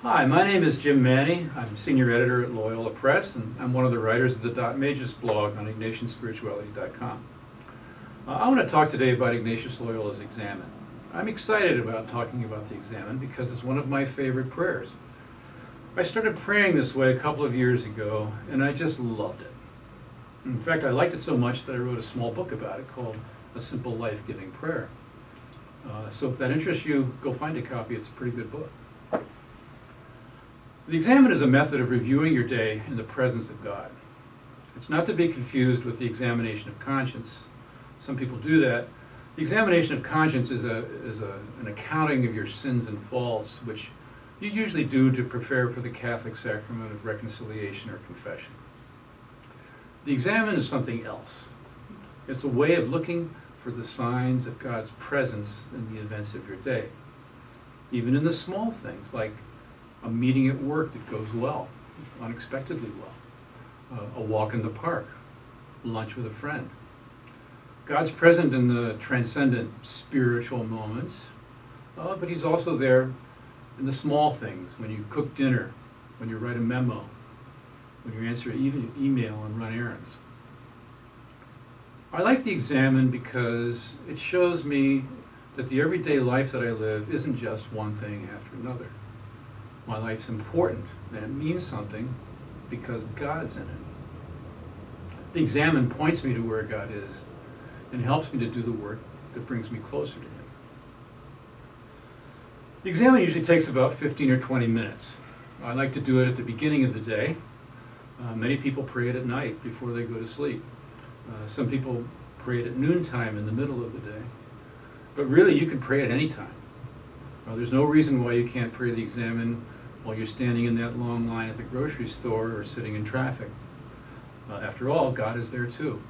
Hi, my name is Jim Manney. I'm senior editor at Loyola Press, and I'm one of the writers of the Dot Magus blog on IgnatianSpirituality.com. I want to talk today about Ignatius Loyola's Examen. I'm excited about talking about the Examen because it's one of my favorite prayers. I started praying this way a couple of years ago, and I just loved it. In fact, I liked it so much that I wrote a small book about it called A Simple Life-Giving Prayer. So if that interests you, go find a copy. It's a pretty good book. The Examen is a method of reviewing your day in the presence of God. It's not to be confused with the examination of conscience. Some people do that. The examination of conscience is an accounting of your sins and faults, which you usually do to prepare for the Catholic sacrament of reconciliation or confession. The Examen is something else. It's a way of looking for the signs of God's presence in the events of your day, even in the small things like a meeting at work that goes well, unexpectedly well, a walk in the park, lunch with a friend. God's present in the transcendent spiritual moments, but He's also there in the small things, when you cook dinner, when you write a memo, when you answer an email and run errands. I like the Examen because it shows me that the everyday life that I live isn't just one thing after another. My life's important, and it means something because God's in it. The Examen points me to where God is and helps me to do the work that brings me closer to Him. The Examen usually takes about 15 or 20 minutes. I like to do it at the beginning of the day. Many people pray it at night before they go to sleep. Some people pray it at noontime in the middle of the day. But really, you can pray at any time. There's no reason why you can't pray the Examen while you're standing in that long line at the grocery store or sitting in traffic. After all, God is there too.